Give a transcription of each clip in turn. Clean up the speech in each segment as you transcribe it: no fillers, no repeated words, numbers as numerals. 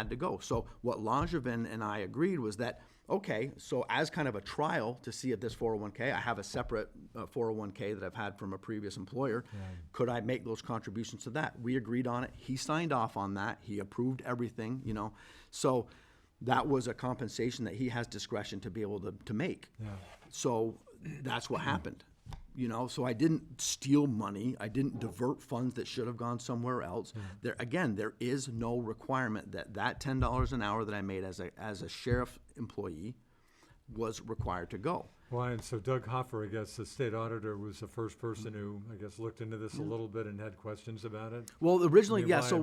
had to go. So what Langevin and I agreed was that, okay, so as kind of a trial to see if this 401k, I have a separate 401k that I've had from a previous employer, could I make those contributions to that? We agreed on it. He signed off on that. He approved everything, you know. So that was a compensation that he has discretion to be able to make. Yeah. So that's what happened. You know, so I didn't steal money. I didn't divert funds that should have gone somewhere else. There is no requirement that $10 an hour that I made as a sheriff employee was required to go. Why? And so Doug Hoffer, I guess, the state auditor, was the first person who, I guess, looked into this a little bit and had questions about it. Well, originally, I mean, yeah. Why? So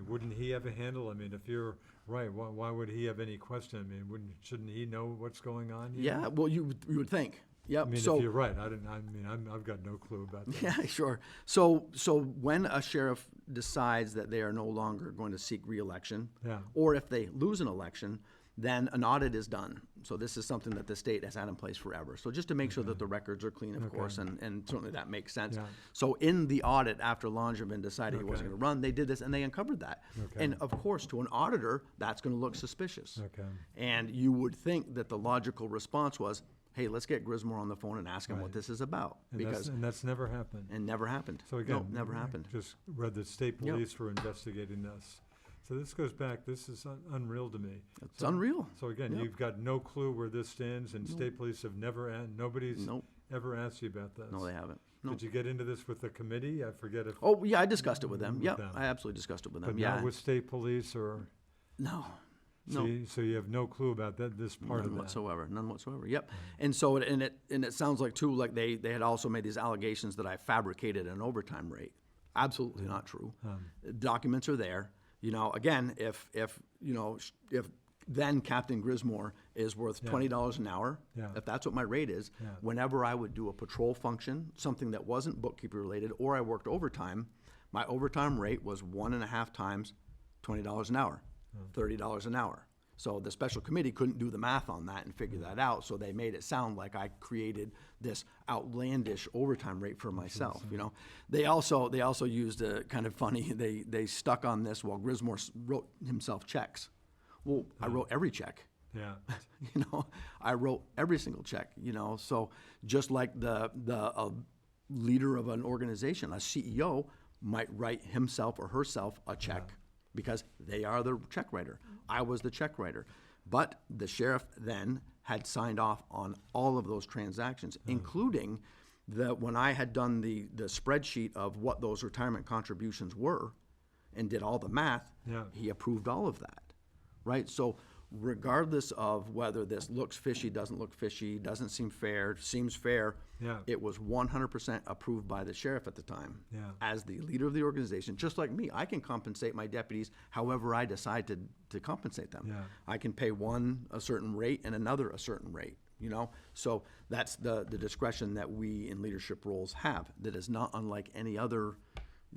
wouldn't he have a handle? I mean, if you're right, why would he have any question? I mean, shouldn't he know what's going on here? Yeah. Well, you would think. Yep. I mean, so, if you're right, I've got no clue about that. Yeah, sure. So when a sheriff decides that they are no longer going to seek re-election, or if they lose an election, then an audit is done. So this is something that the state has had in place forever. So just to make sure that the records are clean, of course, and certainly that makes sense. Yeah. So in the audit, after Langevin decided he wasn't going to run, they did this and they uncovered that. And of course, to an auditor, that's going to look suspicious. And you would think that the logical response was, hey, let's get Grismore on the phone and ask him what this is about. And that's never happened. And never happened. So again, never happened. Just read the state police were investigating this. So this goes back, this is unreal to me. It's unreal. So again, you've got no clue where this stands, and state police have never, nobody's ever asked you about this. No, they haven't. No. Did you get into this with the committee? I forget if. Oh, yeah, I discussed it with them. Yeah, I absolutely discussed it with them. But not with state police or? No. So you have no clue about this part of that? None whatsoever. Yep. And so it sounds like too, like they had also made these allegations that I fabricated an overtime rate. Absolutely not true. Documents are there. You know, again, if then Captain Grismore is worth $20 an hour, if that's what my rate is, whenever I would do a patrol function, something that wasn't bookkeeper related, or I worked overtime, my overtime rate was 1.5 times $20 an hour, $30 an hour. So the special committee couldn't do the math on that and figure that out, so they made it sound like I created this outlandish overtime rate for myself. You know, they also used a kind of funny. They stuck on this while Grismore wrote himself checks. Well, I wrote every check. Yeah. You know, I wrote every single check. You know, so just like the leader of an organization, a CEO might write himself or herself a check. Because they are the check writer. I was the check writer. But the sheriff then had signed off on all of those transactions, including when I had done the spreadsheet of what those retirement contributions were and did all the math, he approved all of that, right? So regardless of whether this looks fishy, doesn't look fishy, doesn't seem fair, seems fair, it was 100% approved by the sheriff at the time as the leader of the organization. Just like me, I can compensate my deputies however I decide to compensate them. I can pay one a certain rate and another a certain rate, you know? So that's the discretion that we in leadership roles have that is not unlike any other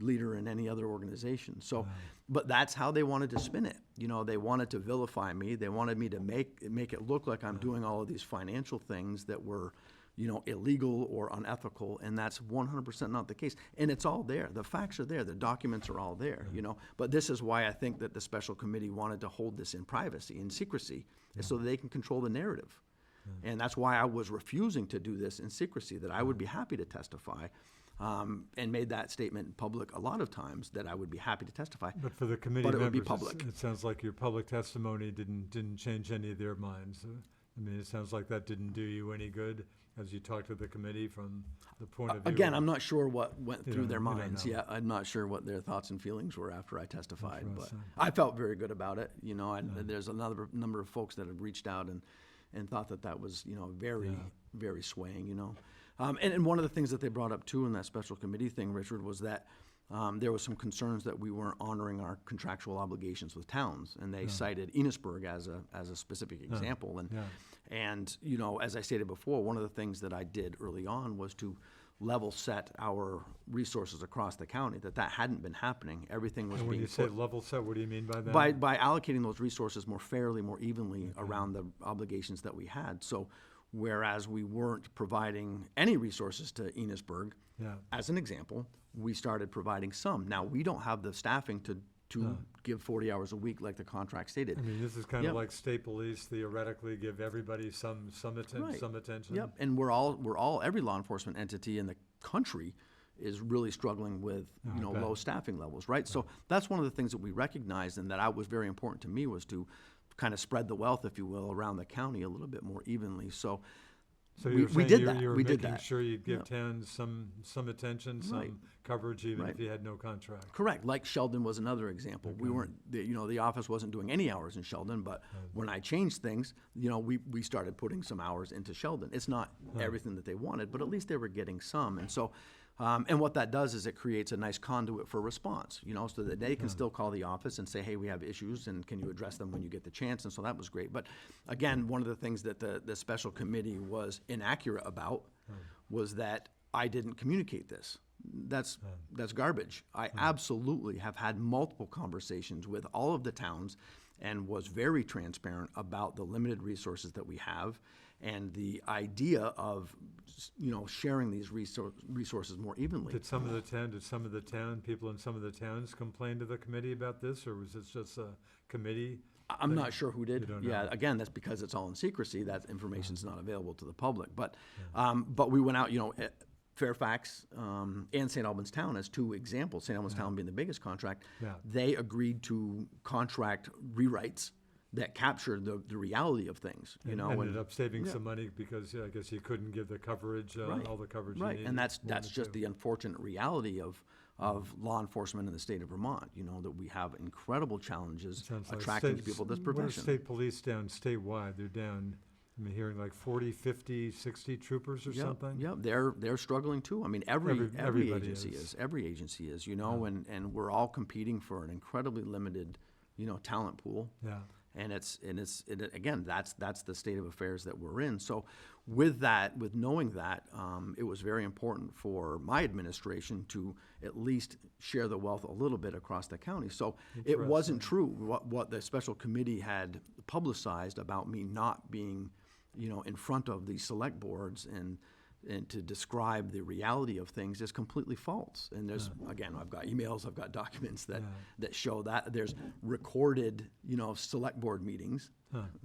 leader in any other organization. So, but that's how they wanted to spin it. You know, they wanted to vilify me. They wanted me to make it look like I'm doing all of these financial things that were, you know, illegal or unethical, and that's 100% not the case. And it's all there. The facts are there. The documents are all there, you know. But this is why I think that the special committee wanted to hold this in privacy, in secrecy, so that they can control the narrative. And that's why I was refusing to do this in secrecy, that I would be happy to testify. And made that statement public a lot of times that I would be happy to testify. But for the committee members, would be public. It sounds like your public testimony didn't change any of their minds. I mean, it sounds like that didn't do you any good as you talked to the committee from the point of view. Again, I'm not sure what went through their minds. Yeah, I'm not sure what their thoughts and feelings were after I testified, but I felt very good about it. You know, there's another number of folks that have reached out and thought that was, you know, very swaying, you know. And one of the things that they brought up too in that special committee thing, Richard, was that there was some concerns that we weren't honoring our contractual obligations with towns, and they cited Enosburg as a specific example. And you know, as I stated before, one of the things that I did early on was to level set our resources across the county. That hadn't been happening. Everything was. And when being you say level set, what do you mean by that? By allocating those resources more fairly, more evenly around the obligations that we had. So. Whereas we weren't providing any resources to Enosburg, as an example, we started providing some. Now, we don't have the staffing to give 40 hours a week like the contract stated. I mean, this is kind of Yep. like state police theoretically give everybody some Right. attention. Yep, and every law enforcement entity in the country is really struggling with, I bet. low staffing levels, right? So that's one of the things that we recognized and that was very important to me was to kind of spread the wealth, if you will, around the county a little bit more evenly. So So we you're saying did you that. you were We did making that. sure you'd give Yeah. towns some attention, some Right. coverage, even Right. if you had no contract. correct, like Sheldon was another example. We weren't, the office wasn't doing any hours in Sheldon, but when I changed things, we started putting some hours into Sheldon. It's not everything that they wanted, but at least they were getting some. And so, and what that does is it creates a nice conduit for response, so that they can still call the office and say, hey, we have issues, and can you address them when you get the chance? And so that was great. But again, one of the things that the special committee was inaccurate about was that I didn't communicate this. That's garbage. I absolutely have had multiple conversations with all of the towns and was very transparent about the limited resources that we have and the idea of, sharing these resources more evenly. Did some of the people in some of the towns complain to the committee about this, or was this just a committee? I'm not sure who You did. don't Yeah, know. again, that's because it's all in secrecy. That information's not available to the public. But we went out, Fairfax and St. Albans Town as two examples, St. Albans Town being the biggest contract. Yeah. They agreed to contract rewrites that captured the reality of things, And ended up saving some money because I guess you couldn't give the coverage, Right. all the coverage you Right, needed. and that's wanted just to. the unfortunate reality of law enforcement in the state of Vermont, that we have incredible challenges Sounds like attracting state- people to this What are profession. state police down statewide? They're down, I'm hearing like 40, 50, 60 troopers or something? Yeah, they're struggling too. I mean, every Everybody agency is. every agency is, and we're all competing for an incredibly limited, talent pool. Yeah. And again, that's the state of affairs that we're in. So with knowing that, it was very important for my administration to at least share the wealth a little bit across the county. So it wasn't true what the special committee had publicized about me not being, in front of the select boards and to describe the reality of things is completely false. And there's, again, I've got emails, I've got documents that show that. There's recorded, select board meetings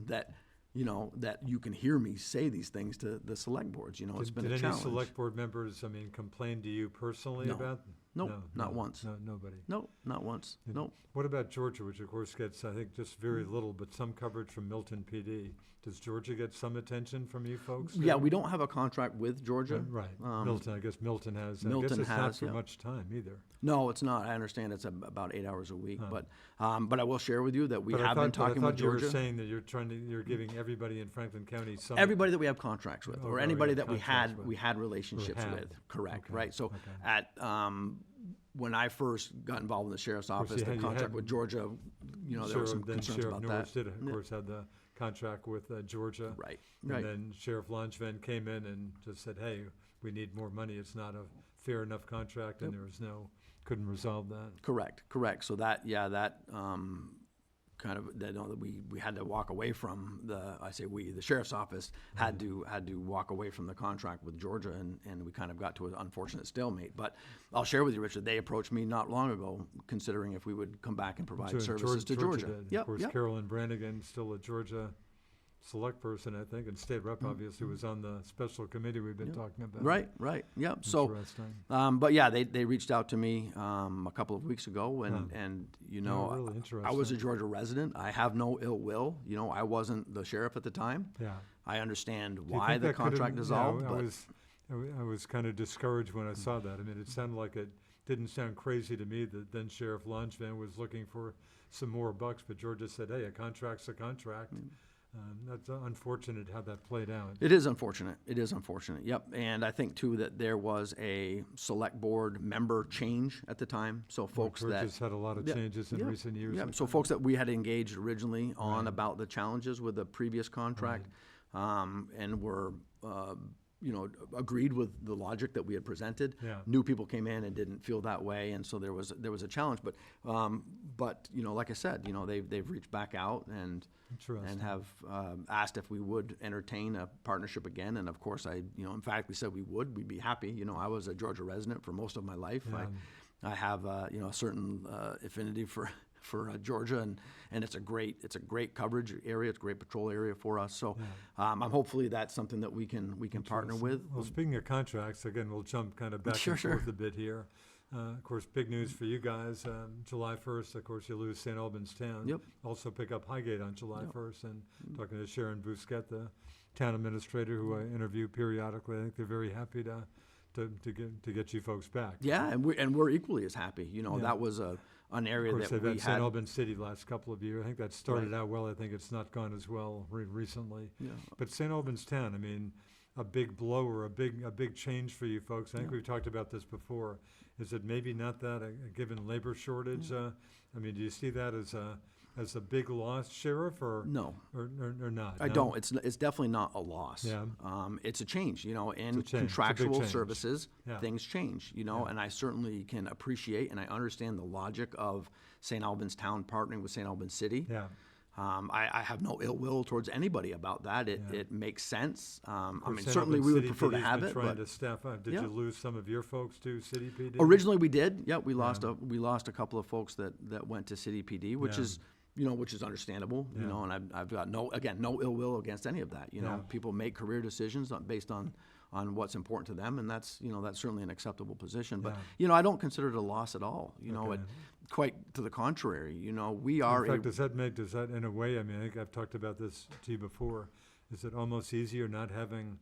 that, that you can hear me say these things to the select boards. It's been Did a any challenge. select board members, complain to you personally No. about? Nope, No, not once. No, nobody. No, not once. No. What about Georgia, which of course gets, I think, just very little, but some coverage from Milton PD? Does Georgia get some attention from you folks? Yeah, we don't have a contract with Georgia. Right. Milton, I guess Milton has. I Milton guess it's not has, for yeah. much time either. No, it's not. I understand it's about 8 hours a week, but I will share with you that we But have been talking with I thought you were Georgia. saying that you're giving everybody in Franklin County some. Everybody that we have contracts with, Oh, or we anybody have that contracts with. we had relationships had. with, correct, Okay, right? So okay. at, when I first got involved in the sheriff's office, the you contract had- with Georgia, there were some concerns Sheriff about Norris that. did, of course, had the contract with Georgia. Right, And right. then Sheriff Langevin came in and just said, hey, we need more money. It's not a fair enough contract, and couldn't resolve that. Correct. So that kind of, we had to walk away from the sheriff's office had to walk away from the contract with Georgia, and we kind of got to an unfortunate stalemate. But I'll share with you, Richard, they approached me not long ago, considering if we would come back and provide services to Georgia. Did. Of course, Carolyn Brannigan, still a Georgia select person, I think, and state rep obviously was on the special committee we've been talking about. Right, yep. So, Interesting. but yeah, they reached out to me a couple of weeks ago, and really interesting. I was a Georgia resident. I have no ill will. I wasn't the sheriff at the time. Yeah. I understand Do you why think the that could've- contract dissolved, yeah, but I was kind of discouraged when I saw that. I mean, it sounded like it didn't sound crazy to me that then Sheriff Langevin was looking for some more bucks, but Georgia said, hey, a contract's a contract. That's unfortunate how that played out. it is unfortunate. Yep. And I think too that there was a select board member change at the time. So folks that Georgia's had a lot of changes in recent years. Yeah, so folks that we had engaged originally on about the challenges with the previous contract, and were, agreed with the logic that we had presented. Yeah. New people came in and didn't feel that way, and so there was a challenge. But like I said, they've reached back out and Interesting. have asked if we would entertain a partnership again. And of course, in fact, we said we'd be happy. I was a Georgia resident for most of my life. Yeah. I have, a certain affinity for for Georgia, and it's a great coverage area. It's a great patrol area for us. So I'm hopefully that's something that we can partner with. Well, speaking of contracts, again, we'll jump kind of back Sure, and sure. forth a bit here. Of course, big news for you guys. July 1st, of course, you lose St. Albans Town. Yep. Also pick up Highgate on July 1st. And talking to Sharon Bousquet, the town administrator, who I interview periodically, I think they're very happy to get you folks back. Yeah, and we're equally as happy. You know, Yeah. that was an area Of course, that they've we had St. had. Albans City last couple of years. I think that started out well. I think it's not gone as well recently. Yeah. But St. Albans Town, I mean, a big blower, a big change for you folks. I think we've talked about this before. Is it maybe not that a given labor shortage? I mean, do you see that as a big loss, Sheriff, or No. or not? I No? don't. It's definitely not a loss. Yeah. It's a change, you know, in It's a change. It's a big contractual change. services, Yeah. things change, you know, Yeah. and I certainly can appreciate and I understand the logic of St. Albans Town partnering with St. Albans City. Yeah. I have no ill will towards anybody about that. It Yeah. it makes sense. I Of course, mean, St. certainly Albans we would City prefer to PD's have been it, trying but to staff up. Did Yeah. you lose some of your folks to City PD? originally we did. Yeah, we lost Yeah. we lost a couple of folks that went to City PD, which Yeah. is which is understandable, Yeah. and I've got no ill will against any of that. Yeah. People make career decisions based on what's important to them, and that's certainly an acceptable position. But I don't consider it a loss at all. Okay. Quite to the contrary. We are In fact, does that in a way, I mean, I think I've talked about this to you before, is it almost easier not having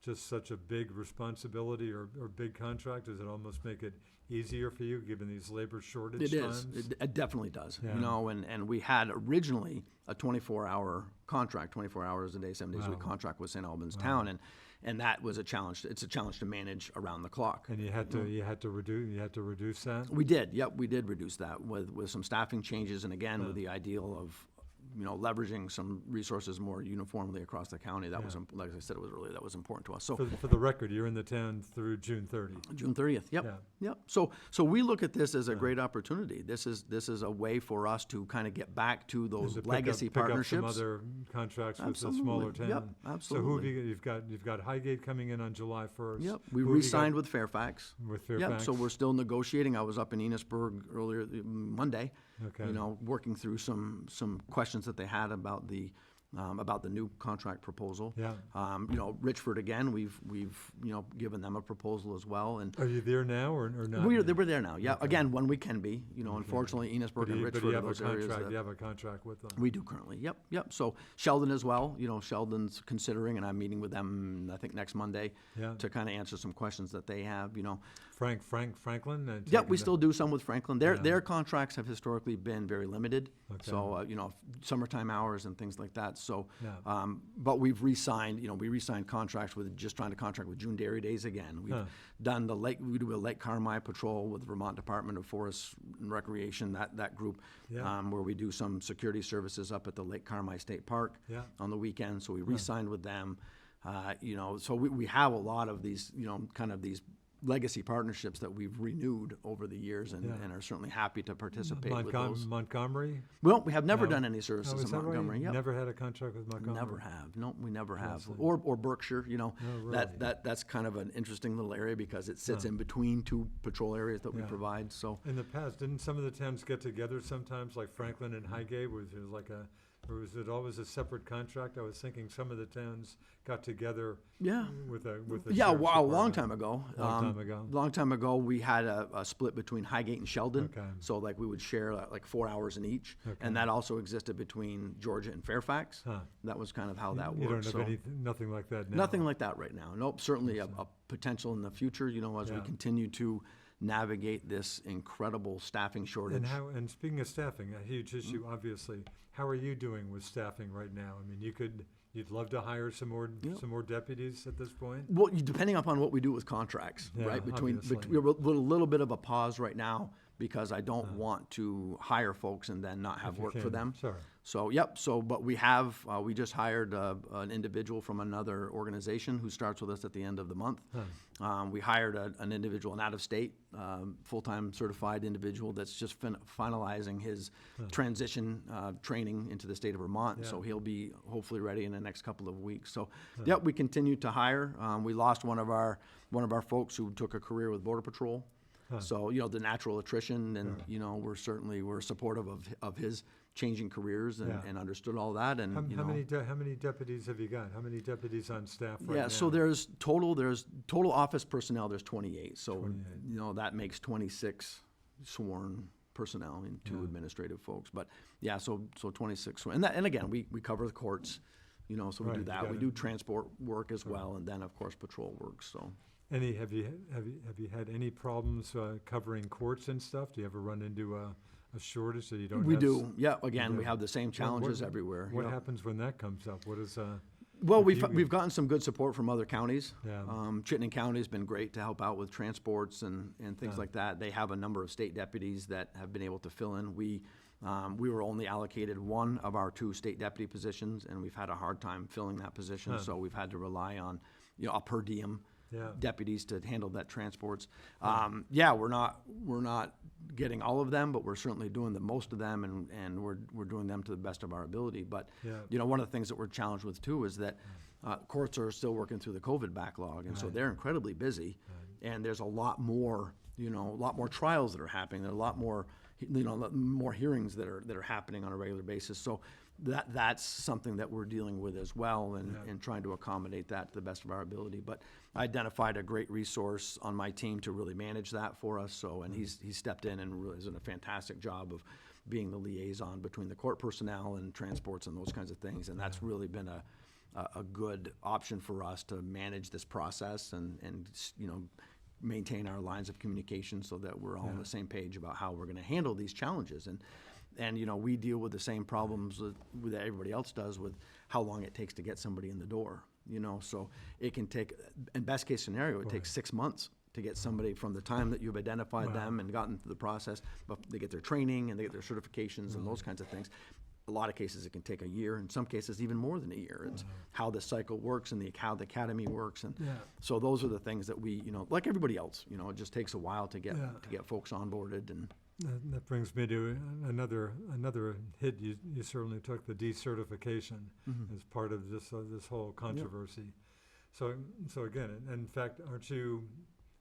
just such a big responsibility or big contract? Does it almost make it easier for you, given these labor shortage It times? is. It definitely does. Yeah. And we had originally a 24-hour contract, 24 hours a day, 7 days a week Wow. contract with St. Albans Town, and that was a challenge. It's a challenge to manage around the clock. And you had to reduce that? We did. Yep, we did reduce that with some staffing changes, and again with the ideal of leveraging some resources more uniformly across the county. That was, like I said, that was important to us. So For the record, you're in the town through June 30. June 30th. Yep. Yeah. Yep. So we look at this as a great opportunity. This is a way for us to kind of get back to those And to legacy pick up partnerships. some other contracts with the Absolutely. smaller town. Yep, So who have absolutely. you've got Highgate coming in on July 1st. Yep. We Who have you got re-signed with Fairfax. with Fairfax. Yep. So we're still negotiating. I was up in Enosburg earlier Monday. Okay. Working through some questions that they had about the new contract proposal. Yeah. Richford again. We've given them a proposal as well, and Are you there now or not? we're yet? there now. Yeah. Again, when we can be. Unfortunately, Enosburg But and you Richford are have a those areas contract. that You have a contract with them. we do currently. Yep. So Sheldon as well. Sheldon's considering, and I'm meeting with them I think next Monday Yeah. to kind of answer some questions that they have. Franklin. And Yep, taking we the- still do some with Franklin. Yeah. Their contracts have historically been very limited. Okay. So, summertime hours and things like that. So, Yeah. but we've re-signed, we re-signed contracts with, just trying to contract with June Dairy Days again. We've done we do a Lake Carmi patrol with Vermont Department of Forest and Recreation, that group, Yeah. where we do some security services up at the Lake Carmi State Park Yeah. on the weekend. So we re-signed with them. So we have a lot of these, kind of these legacy partnerships that we've renewed over the years and, Yeah. and are certainly happy to participate with those. Montgomery? Well, we have never No. done any Oh, services is in that right? Montgomery. Yep. Never had a contract with Montgomery? Never have. No, we never have. Interesting. Or Berkshire, really? that's kind of an interesting little area because it sits in between two patrol areas that we Yeah. provide. So In the past, didn't some of the towns get together sometimes, like Franklin and Highgate, or was it always a separate contract? I was thinking some of the towns got together yeah. with the Yeah, sheriff's a long department. time ago. Long time ago. We had a split between Highgate and Sheldon. Okay. So like we would share like 4 hours in each, Okay. and that also existed between Georgia and Fairfax. Huh. That was kind of how that You worked. don't have nothing like that now? Nothing like that right now. Nope. Certainly a potential in the future. As we Yeah. continue to navigate this incredible staffing shortage. And speaking of staffing, a huge issue, obviously. How are you doing with staffing right now? I mean, you'd love to hire some more deputies at this point? Well, depending upon what we do with contracts, Yeah, right? obviously. We're a little bit of a pause right now because I don't want to hire folks and then not have If you work for can. them. Sure. So, but we just hired an individual from another organization who starts with us at the end of the month. We hired an individual, an out-of-state, full-time certified individual that's just finalizing his transition training into the state of Vermont. Yeah. So he'll be hopefully ready in the next couple of weeks. So, we continue to hire. We lost one of our folks who took a career with Border Patrol. So, the natural attrition, and, we're supportive of his changing careers and understood all that. And, How many deputies have you got? How many deputies on staff right now? Yeah, so there's total office personnel, there's 28. So, 28. That makes 26 sworn personnel and 2 administrative folks. But yeah, so 26. And again, we cover the courts, so we do that. We do transport work as well, and then of course patrol work. So. Have you had any problems covering courts and stuff? Do you ever run into a shortage that you don't? We do. Yeah. Again, we have the same challenges everywhere. What happens when that comes up? What is? Well, we've gotten some good support from other counties. Yeah. Chittenden County has been great to help out with transports and things like that. They have a number of state deputies that have been able to fill in. We were only allocated one of our 2 state deputy positions, and we've had a hard time filling that position. So we've had to rely on, a per diem deputies to handle that transports. We're not getting all of them, but we're certainly doing the most of them, and we're doing them to the best of our ability. But one of the things that we're challenged with too is that courts are still working through the COVID backlog, and so they're incredibly busy. And there's a lot more trials that are happening. There are a lot more, more hearings that are happening on a regular basis. So that's something that we're dealing with as well, and trying to accommodate that to the best of our ability. But I identified a great resource on my team to really manage that for us. So, and he's stepped in and really has done a fantastic job of being the liaison between the court personnel and transports and those kinds of things. And that's really been a good option for us to manage this process and maintain our lines of communication so that we're all on the same page about how we're going to handle these challenges. And we deal with the same problems that everybody else does with how long it takes to get somebody in the door. So it can take, in best case scenario, it takes 6 months to get somebody from the time that you've identified them and gotten through the process, but they get their training and they get their certifications and those kinds of things. A lot of cases it can take a year, in some cases even more than a year. It's how the cycle works and how the academy works. And so those are the things that we, like everybody else, it just takes a while to get folks onboarded. And that brings me to another hit. You certainly took the decertification as part of this whole controversy. So again, in fact, aren't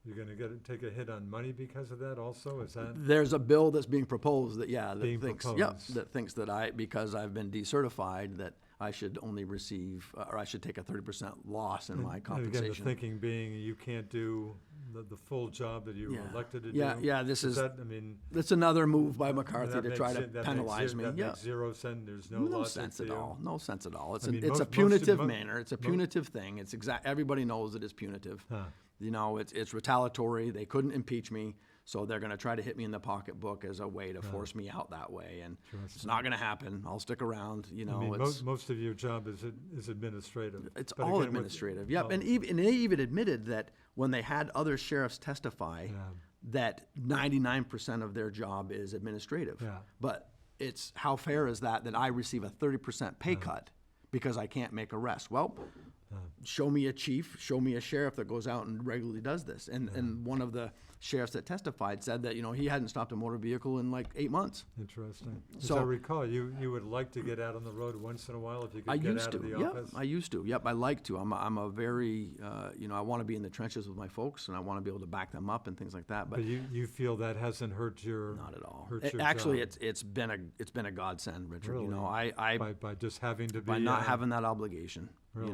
you're going to take a hit on money because of that also? Is that? There's a bill that's being proposed that thinks that because I've been decertified, that I should only receive, or I should take a 30% loss in my compensation. And again, the thinking being you can't do the full job that you were elected to do. Yeah. That's another move by McCarthy to try to penalize me. That makes 0 sense. There's no logic sense at all. No sense at all. It's most a punitive manner. It's a punitive thing. It's everybody knows it is punitive. It's retaliatory. They couldn't impeach me, so they're going to try to hit me in the pocketbook as a way to force me out that way. And it's not going to happen. I'll stick around. Most of your job is administrative. It's all administrative. Yep. And they even admitted that when they had other sheriffs testify, that 99% of their job is administrative. But it's how fair is that I receive a 30% pay cut because I can't make arrests? Well, show me a chief, show me a sheriff that goes out and regularly does this. And one of the sheriffs that testified said that, he hadn't stopped a motor vehicle in like 8 months. Interesting. So I recall, you would like to get out on the road once in a while if you could get out of the office? I used to. Yep, I like to. I'm a very, I want to be in the trenches with my folks, and I want to be able to back them up and things like that. But you feel that hasn't hurt your Not at all. Actually, job. It's been a godsend, Richard. Really? By just having to be by not having that obligation. Really?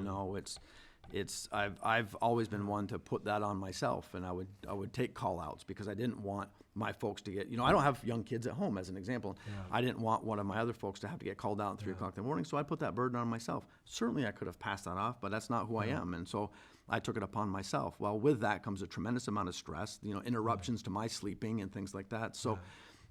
I've always been one to put that on myself, and I would take call outs because I didn't want my folks to get, I don't have young kids at home as an example. I didn't want one of my other folks to have to get called out at 3 o'clock in the morning, so I put that burden on myself. Certainly I could have passed that off, but that's not who I am, and so I took it upon myself. Well, with that comes a tremendous amount of stress, interruptions to my sleeping and things like that. So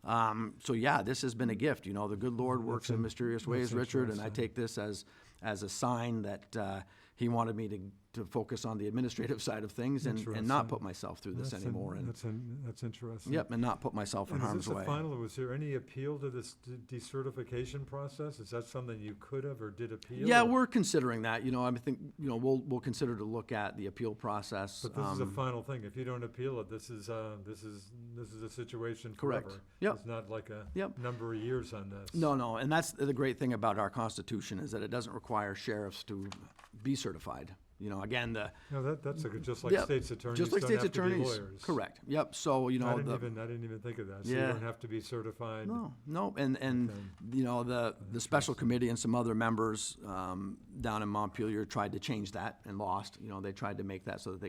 this has been a gift. The good Lord works in mysterious ways, Richard, and I take this as a sign that he wanted me to focus on the administrative side of things and not put myself through this anymore. That's interesting. Yep, and not put myself in harm's way. Is this the final? Was there any appeal to this decertification process? Is that something you could have or did appeal? Yeah, we're considering that. I think we'll consider to look at the appeal process. But this is the final thing. If you don't appeal it, this is a situation forever. Correct. Yep. It's not like a number of years on this. No, and that's the great thing about our Constitution is that it doesn't require sheriffs to be certified. Again, That's a good, just like Yeah, state's attorneys just like don't state's have to be attorneys, lawyers. correct. Yep. So I didn't even think of that. So you Yeah. don't have to be certified. No, and the special committee and some other members down in Montpelier tried to change that and lost. They tried to make that so that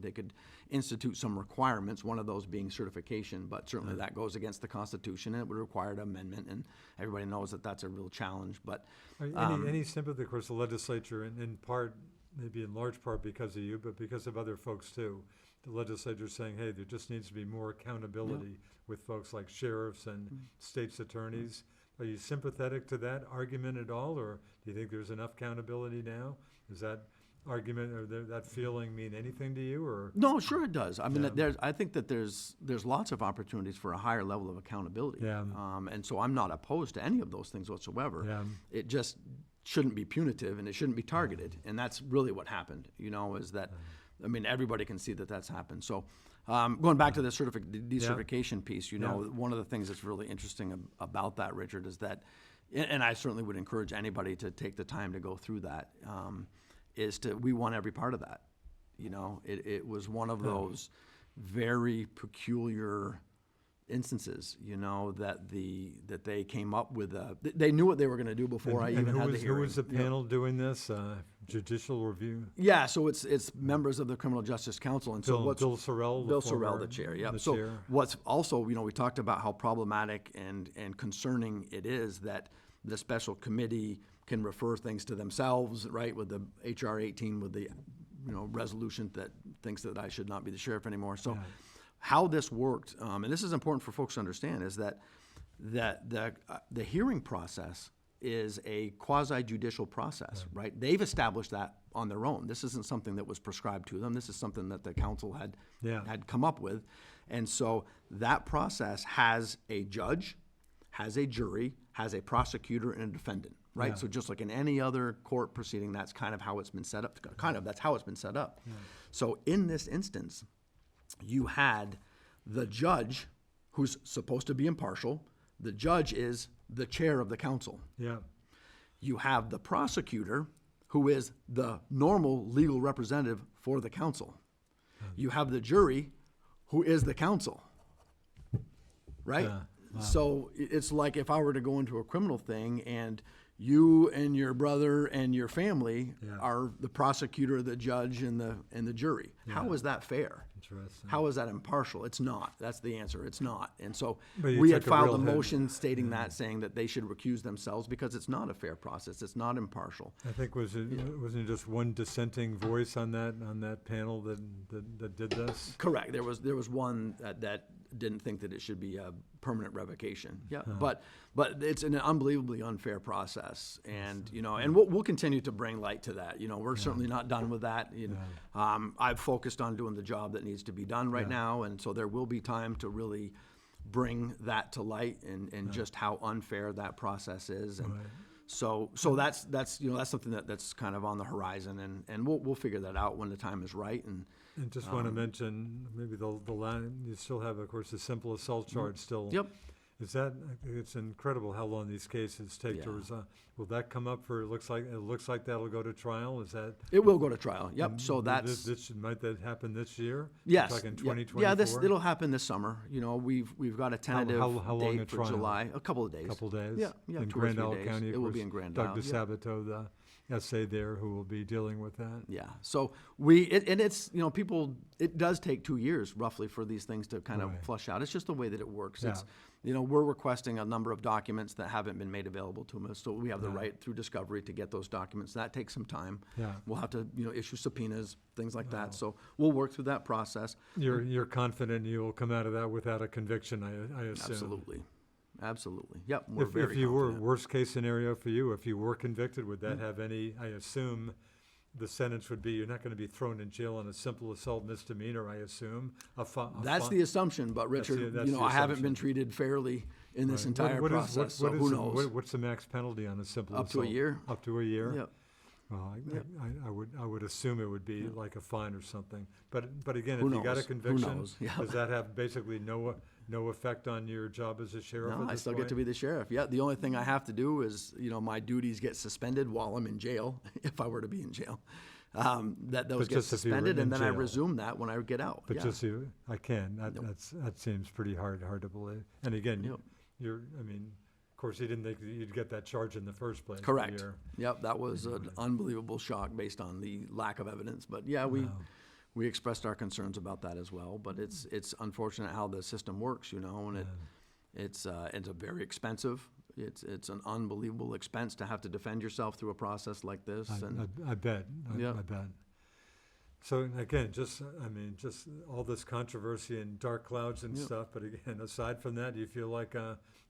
they could institute some requirements. One of those being certification, but certainly that goes against the Constitution and it would require an amendment. And everybody knows that that's a real challenge. But Any sympathy, of course, the legislature, in part, maybe in large part because of you, but because of other folks too. The legislature is saying, hey, there just needs to be more accountability with folks like sheriffs and state's attorneys. Are you sympathetic to that argument at all, or do you think there's enough accountability now? Does that argument or that feeling mean anything to you, or? No, sure it does. I mean, I think that there's lots of opportunities for a higher level of accountability. Yeah. And so I'm not opposed to any of those things whatsoever. Yeah. It just shouldn't be punitive and it shouldn't be targeted. And that's really what happened, is that, I mean, everybody can see that that's happened. So going back to the decertification piece, one of the things that's really interesting about that, Richard, is that, and I certainly would encourage anybody to take the time to go through that, we want every part of that. It was one of those very peculiar instances, that they came up with. They knew what they were going to do before I even had the hearing. Who was the panel doing this? Judicial review? Yeah, so it's members of the Criminal Justice Council, and Bill Sorrell, the chair. Yeah. So chair. what's also, we talked about how problematic and concerning it is that the special committee can refer things to themselves, right? With the HR 18, with the resolution that thinks that I should not be the sheriff anymore. So. Yeah. How this worked, and this is important for folks to understand, is that the hearing process is a quasi-judicial process, right? They've established that on their own. This isn't something that was prescribed to them. This is something that the council had come up with. And so that process has a judge, has a jury, has a prosecutor, and a defendant, right? Yeah. So just like in any other court proceeding, that's kind of how it's been set up. That's how it's been set up. Yeah. So in this instance, you had the judge, who's supposed to be impartial. The judge is the chair of the council. Yeah. You have the prosecutor, who is the normal legal representative for the council. You have the jury, who is the council. Right? Wow. So it's like if I were to go into a criminal thing and you and your brother and your family are the prosecutor, the judge, and the jury. Yeah. How is that fair? Interesting. How is that impartial? It's not. That's the answer. It's not. And so we had filed a motion stating that, saying that they should recuse themselves because it's not a fair process. It's not impartial. I think wasn't it just one dissenting voice on that panel that did this? Correct. There was one that didn't think that it should be a permanent revocation. Yeah, but it's an unbelievably unfair process, and and we'll continue to bring light to that. We're certainly not done with that. I've focused on doing the job that needs to be done right now, and so there will be time to really bring that to light and just how unfair that process is. And so that's something that's kind of on the horizon, and we'll figure that out when the time is right. And just want to mention maybe the line, you still have, of course, the simple assault charge still. Yep. It's incredible how long these cases take to resolve. Will that come up for, it looks like that'll go to trial? Is that? It will go to trial, yep. So might that happen this year? Yes. Like in 2024? Yeah, it'll happen this summer. We've got a tentative how long date for trial? July. A couple of days. Yeah, in 2 or 3 days. County, it will be in Grand Doug Isle. DeSabato, the essay there, who will be dealing with that. Yeah. So people, it does take 2 years roughly for these things to kind of flush out. It's just the way that it works. Yeah. It's, we're requesting a number of documents that haven't been made available to us. So we have the right through discovery to get those documents. That takes some time. Yeah. We'll have to, issue subpoenas, things like that. So we'll work through that process. You're confident you will come out of that without a conviction, I assume. Absolutely. Yep. If you were, worst case scenario for you, if you were convicted, would that have any, I assume the sentence would be, you're not going to be thrown in jail on a simple assault misdemeanor, I assume. That's the assumption, but Richard, I haven't been treated fairly in this entire process, so who knows? What's the max penalty on a simple assault? Up to a year. Up to a year? Yep. Well, I would assume it would be like a fine or something. But again, if you got a conviction, does that have basically no effect on your job as a sheriff? No, I still get to be the sheriff. Yeah, the only thing I have to do is, my duties get suspended while I'm in jail, if I were to be in jail. that those But get just if you were suspended, in and then I jail. resume that when I get out. But Yeah. just you, I can. That seems pretty hard to believe. And again, Yep. I mean, of course, you didn't think that you'd get that charge in the first place. but Correct. you're- Yep, that was an Anyway. unbelievable shock based on the lack of evidence. But yeah, Wow. we expressed our concerns about that as well. But it's unfortunate how the system works, and it's a very expensive. It's an unbelievable expense to have to defend yourself through a process like this. I bet. Yeah. I bet. So again, just all this controversy and dark clouds and Yeah. stuff. But again, aside from that, do you feel like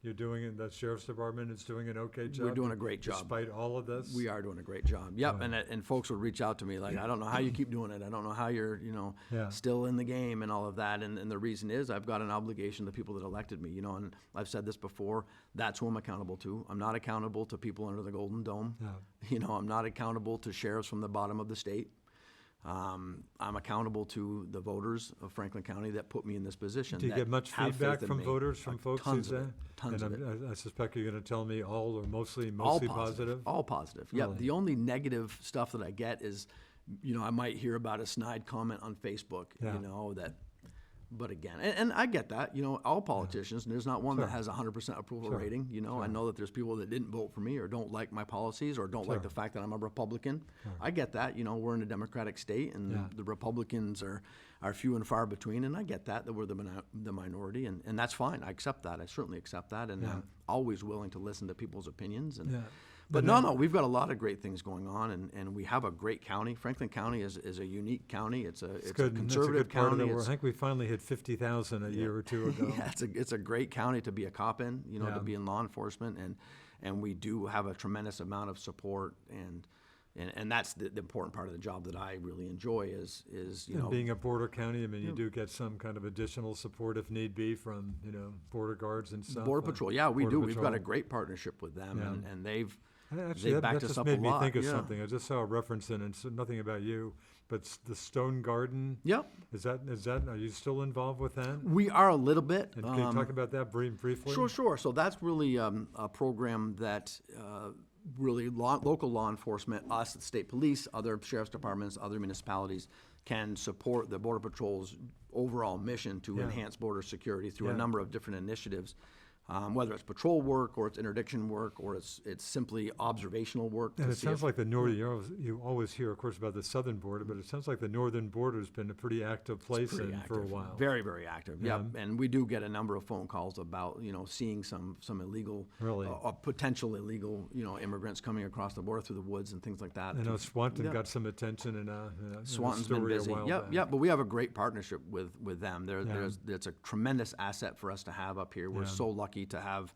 you're doing it? The sheriff's department is doing an okay job. We're doing a great job. despite all of this. We are doing a great job. Yep, Right. and folks would reach out to me like, I don't know how you keep doing it. I don't know how you're, Yeah. still in the game and all of that. And the reason is I've got an obligation to the people that elected me, and I've said this before, that's who I'm accountable to. I'm not accountable to people under the Golden Dome. Yeah. I'm not accountable to sheriffs from the bottom of the state. I'm accountable to the voters of Franklin County that put me in this position. Do you that get much have feedback faith in from me. voters, from folks who Tons say? of it. Tons and of it. I suspect you're going to tell me all or mostly All positive. All positive. Yeah. Really? The only negative stuff that I get is, I might hear about a snide comment on Facebook, Yeah. that. But again, and I get that, all politicians, and there's not one Sure. that has a 100% approval Sure. rating. I know that there's people that didn't vote for me or don't like my policies or don't like Sure. the fact that I'm a Republican. Sure. I get that. We're in a democratic state, and Yeah. the Republicans are few and far between, and I get that we're the minority, and that's fine. I accept that. I certainly accept that, and Yeah. I'm always willing to listen to people's opinions. And Yeah. But then- no, we've got a lot of great things going on, and we have a great county. Franklin County is a unique county. It's a good. conservative That's a good part of county. the world. I think we finally hit 50,000 a year or two ago. Yeah, it's a great county to be a cop in, Yeah. to be in law enforcement, and we do have a tremendous amount of support, and that's the important part of the job that I really enjoy is And being a border county, I mean, you do get some kind of additional support if need be from, border guards and stuff. Border Patrol. Yeah, we Border do. We've got Patrol. a great partnership with them, Yeah. and they've Actually, they that backed just us up made a me lot. think of Yeah. something. I just saw a reference in it, so nothing about you, but the Stone Garden. Yep. Is that? Are you still involved with that? We are a little bit. And can you talk about that briefly? Sure. So that's really a program that really local law enforcement, us, the state police, other sheriff's departments, other municipalities can support the Border Patrol's overall mission to Yeah. enhance border security through Yeah. a number of different initiatives. Whether it's patrol work or it's interdiction work or it's simply observational work. And to it see sounds if- like the northern, you always hear, of course, about the southern border, but it sounds like the northern border's been a pretty active place pretty for a active. while. Very, very active. Yeah. Yep. And we do get a number of phone calls about, seeing some illegal, Really? potential illegal, immigrants coming across the border through the woods and things like that. I know Swanton Yeah. got some attention in a Swanton's been story busy. a while back. Yep. But we have a great partnership with them. Yeah. It's a tremendous asset for us to have up here. We're Yeah. so lucky to have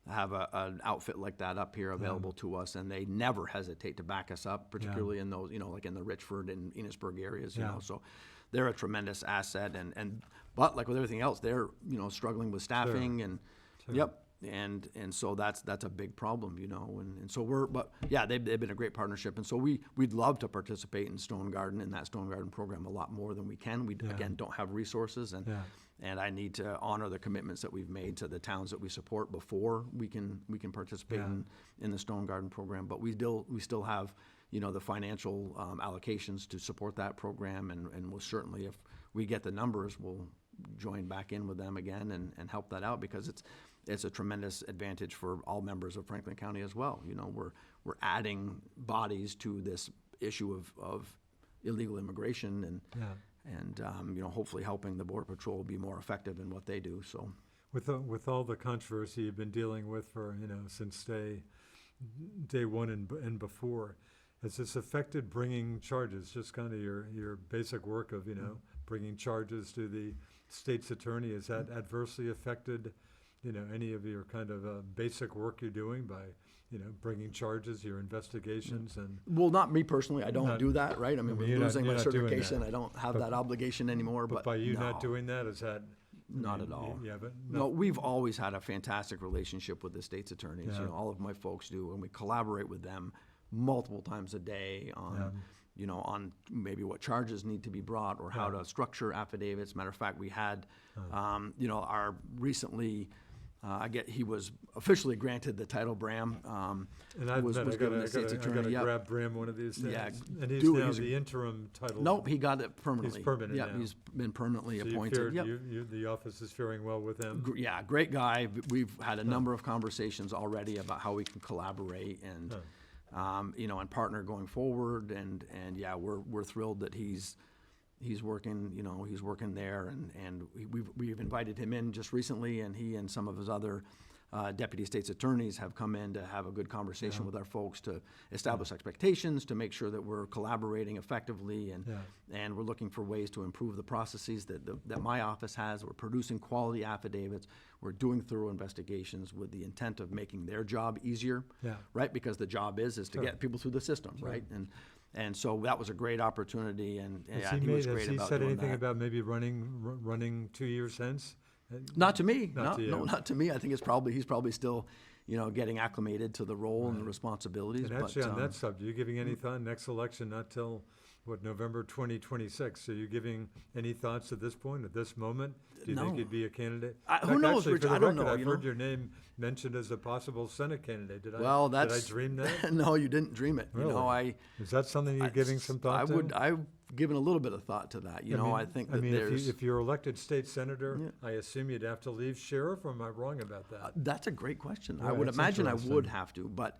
an outfit like that up here available to us, and they never hesitate to back us up, particularly in those, like in the Richford and Enosburg areas, Yeah. So they're a tremendous asset, but like with everything else, they're, struggling with staffing and, Sure. yep. And so that's a big problem, and so they've been a great partnership, and so we'd love to participate in Stone Garden, in that Stone Garden program a lot more than we can. We Yeah. again don't have resources, Yeah. and I need to honor the commitments that we've made to the towns that we support before we can participate Yeah. in the Stone Garden program. But we still have, the financial allocations to support that program, and we'll certainly, if we get the numbers, we'll join back in with them again and help that out, because it's a tremendous advantage for all members of Franklin County as well. We're adding bodies to this issue of illegal immigration and Yeah. hopefully helping the Border Patrol be more effective in what they do. So With all the controversy you've been dealing with for, since day one and before, has this affected bringing charges, just kind of your basic work of, bringing charges to the state's attorney? Has that adversely affected, any of your kind of basic work you're doing by, bringing charges, your investigations and? well, not me personally. I don't Not- do that, right? I mean, with you're not- losing you're my not doing that. certification, I don't have But- that obligation anymore. But by you not no. doing that, is that? Not at all. Yeah, but. No, we've always had a fantastic relationship with the state's attorneys. Yeah. All of my folks do, and we collaborate with them multiple times a day on, on maybe what charges need to be brought or how Yeah. to structure affidavits. Matter of fact, we had, our recently He was officially granted the title Bram. And I was given the state's attorney. Yep. grab Bram one of these days. Yeah, And he's dude, now he's the interim title. Nope, he got it permanently. He's permanent Yeah, now. he's been permanently So appointed. Yep. the office is faring well with him. Yeah, great guy. We've had a number of conversations already about how we can collaborate and, and partner going forward. And yeah, we're thrilled that he's working, he's working there. And we've invited him in just recently, and he and some of his other deputy state's attorneys have come in to have a good conversation with our folks to establish expectations, to make sure that we're collaborating effectively, and we're looking for ways to improve the processes that my office has. We're producing quality affidavits. We're doing thorough investigations with the intent of making their job easier, right? Because the job is to get people through the system, right? And so that was a great opportunity, and he was great about doing that. Has he said anything about maybe running 2 years hence? Not to me. Not to you. No, not to me. I think he's probably still, getting acclimated to the role and the responsibilities. And actually, on that subject, are you giving any thought? Next election, not till November 2026. Are you giving any thoughts at this point, at this moment? Do you think you'd be a candidate? Who knows, actually, Richard? for the I don't record, know. I've heard your name mentioned as a possible Senate candidate. Did I dream that? No, you didn't dream it. Really? Is that something you're giving some thought to? I've given a little bit of thought to that. I think that there's. If you're elected state senator, I assume you'd have to leave sheriff, or am I wrong about that? That's a great question. Yeah, I would imagine I would have to, but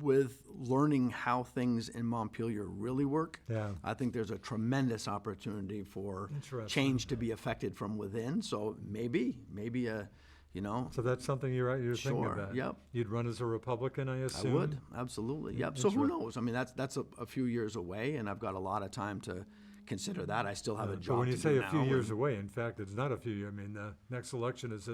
with learning how things in Montpelier really work, I think there's a tremendous opportunity for change to be affected from within. So maybe a. So that's something you're thinking about. Yep. You'd run as a Republican, I assume. I would, absolutely. Yep. So who knows? I mean, that's a few years away, and I've got a lot of time to consider that. I still have a job. But when you to say do a few now, years away, in fact, it's not a few years. I mean, the next election is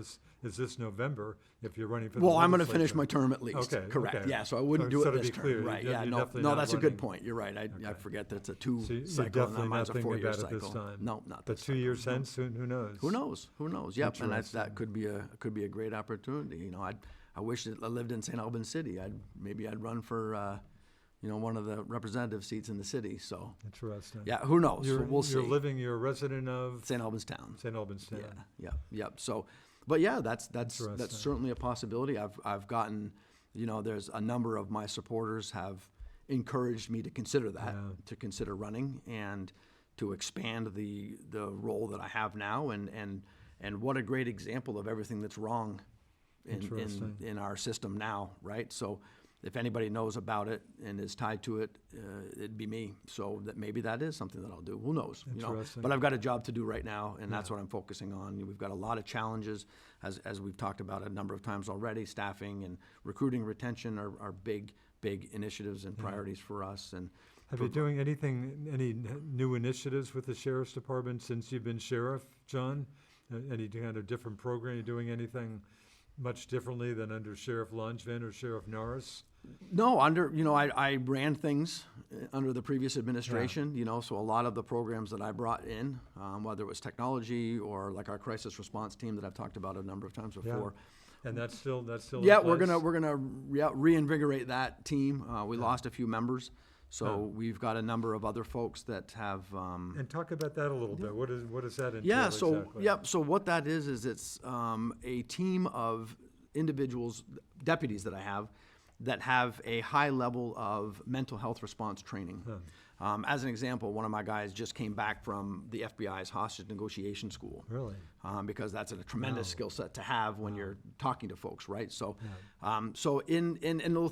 this November. If you're running for the I'm going to finish legislature. my term at least. Okay. Correct. Okay. Yeah. So I wouldn't do So it to this be term. clear, Right. you're Yeah. definitely No, not that's a running. good point. You're right. I forget that's a So you're cycle, and definitely mine's not a thinking 4-year about it cycle. this time. No, not But this 2 time. years hence, who knows? Who knows? Who knows? Yep. And Interesting. that could be a great opportunity. I wish that I lived in St. Albans City. Maybe I'd run for one of the representative seats in the city. So Interesting. yeah, who knows? We'll see. You're a resident of St. Albans Town. St. Albans Town. Yeah. So, but yeah, that's certainly a possibility. I've gotten, there's a number of my supporters have encouraged me to consider that, to consider running and to expand the role that I have now, and what a great example of everything that's wrong in our system now, right? So if anybody knows about it and is tied to it, it'd be me. So maybe that is something that I'll do. Who knows? But I've got a job to do right now, and that's what I'm focusing on. We've got a lot of challenges, as we've talked about a number of times already. Staffing and recruiting, retention are big initiatives and priorities for us. And have you doing any new initiatives with the Sheriff's Department since you've been sheriff, John? Any kind of different program? You doing anything much differently than under Sheriff Langevin or Sheriff Norris? No, I ran things under the previous administration, so a lot of the programs that I brought in, whether it was technology or like our crisis response team that I've talked about a number of times before. And that's still yeah, in we're place? gonna reinvigorate that team. We lost a few members. So we've got a number of other folks that have. And talk about that a little bit. What does that entail? Yeah. So exactly? So what that is it's a team of individuals, deputies that I have, that have a high level of mental health response training. As an example, one of my guys just came back from the FBI's hostage negotiation school. Really? Because that's a tremendous skill set to have when you're talking to folks, right? So, and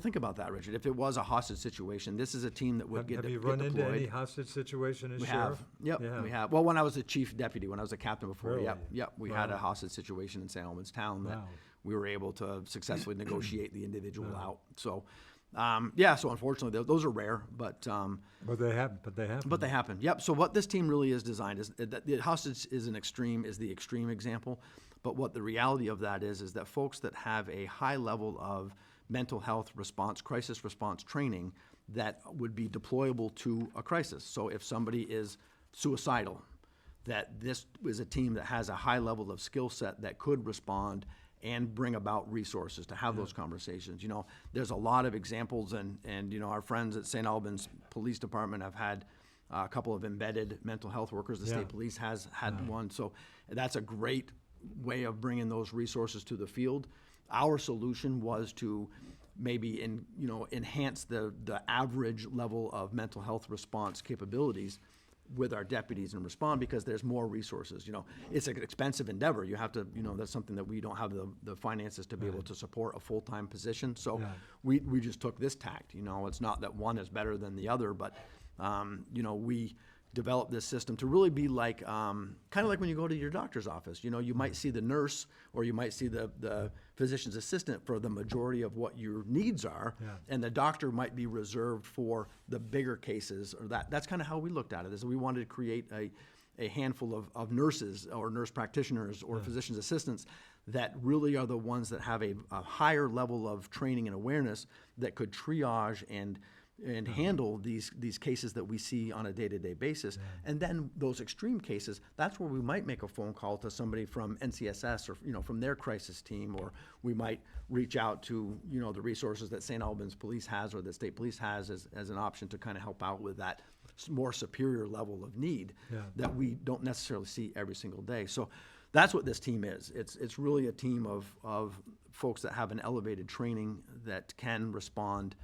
think about that, Richard. If it was a hostage situation, this is a team that would get deployed. Have you run into any hostage situation as sheriff? Yep, we have. Well, when I was a chief deputy, when I was a captain before, Really? Yep, we had a hostage situation in St. Albans Town that we were able to successfully negotiate the individual out. So, so unfortunately, those are rare, but they happen. But they happen. Yep. So what this team really is designed is that the hostage is the extreme example, but what the reality of that is that folks that have a high level of mental health response, crisis response training that would be deployable to a crisis. So if somebody is suicidal, that this is a team that has a high level of skill set that could respond and bring about resources to have those conversations. There's a lot of examples, and our friends at St. Albans Police Department have had a couple of embedded mental health workers. The state police has had one. So that's a great way of bringing those resources to the field. Our solution was to maybe enhance the average level of mental health response capabilities with our deputies and respond, because there's more resources. It's an expensive endeavor. You have to, that's something that we don't have the finances to be able to support a full-time position. So we just took this tact. It's not that one is better than the other, but we developed this system to really be like, kind of like when you go to your doctor's office. You might see the nurse or you might see the physician's assistant for the majority of what your needs are, and the doctor might be reserved for the bigger cases. Or that's kind of how we looked at it, is we wanted to create a handful of nurses or nurse practitioners or physician's assistants that really are the ones that have a higher level of training and awareness that could triage and handle these cases that we see on a day-to-day basis. And then those extreme cases, that's where we might make a phone call to somebody from NCSS or from their crisis team, or we might reach out to the resources that St. Albans Police has or that State Police has as an option to kind of help out with that more superior level of need that we don't necessarily see every single day. So that's what this team is. It's really a team of folks that have an elevated training that can respond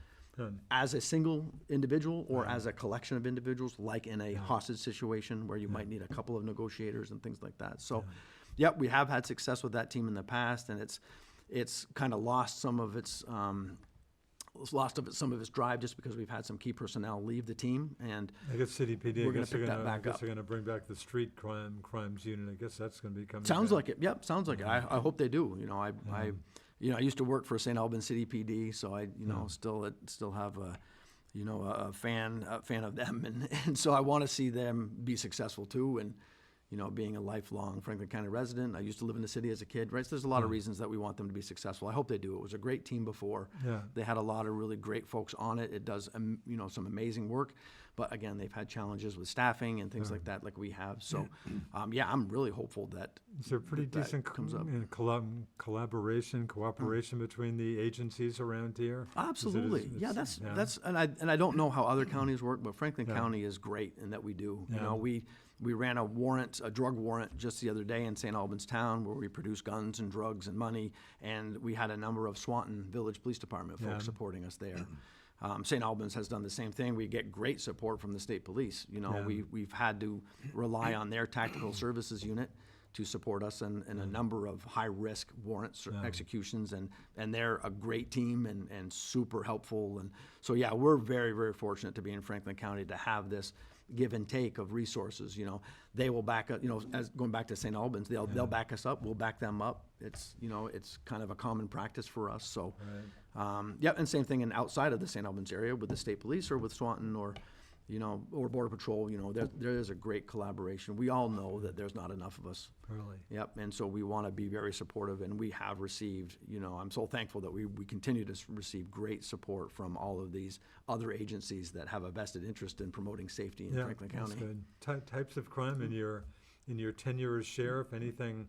as a single individual or as a collection of individuals, like in a hostage situation where you might need a couple of negotiators and things like that. So, we have had success with that team in the past, and it's kind of lost some of its drive just because we've had some key personnel leave the team. And I guess CDPD, we're going to pick that back up. they're going to bring back the street crimes unit. I guess that's going to be coming. Sounds back. like it. Yep, sounds like it. I hope they do. I used to work for St. Albans City PD, so I still have a fan of them, and so I want to see them be successful too. And being a lifelong Franklin County resident, I used to live in the city as a kid, right? So there's a lot of reasons that we want them to be successful. I hope they do. It was a great team before. They had a lot of really great folks on it. It does some amazing work, but again, they've had challenges with staffing and things like that, like we have. So I'm really hopeful that is there pretty decent comes up. Cooperation between the agencies around here? Absolutely. That's and I don't know how other counties work, but Franklin County is great in that we do. We ran a drug warrant just the other day in St. Albans town where we produce guns and drugs and money, and we had a number of Swanton Village Police Department folks supporting us there. St. Albans has done the same thing. We get great support from the state police. We've had to rely on their tactical services unit to support us in a number of high-risk warrants or executions, and they're a great team and super helpful. And so, we're very, very fortunate to be in Franklin County to have this give and take of resources. They will back up, as going back to St. Albans, they'll back us up, we'll back them up. It's kind of a common practice for us. So, and same thing outside of the St. Albans area with the state police or with Swanton or Border Patrol. There is a great collaboration. We all know that there's not enough of us. Really. And so we want to be very supportive, and we have received, I'm so thankful that we continue to receive great support from all of these other agencies that have a vested interest in promoting safety in Franklin County. That's good. Types of crime in your tenure as sheriff, anything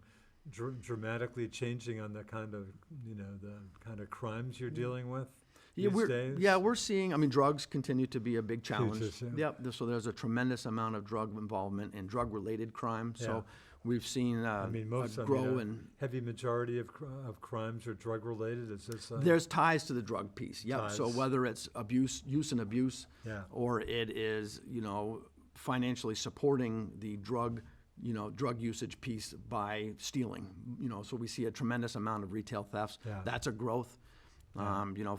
dramatically changing on the kind of crimes you're dealing with? We're seeing, drugs continue to be a big challenge. So there's a tremendous amount of drug involvement and drug-related crime. So we've seen heavy majority of crimes are drug-related. Is this? There's ties to the drug piece. So whether it's use and abuse, or it is, financially supporting the drug usage piece by stealing. So we see a tremendous amount of retail thefts. That's a growth.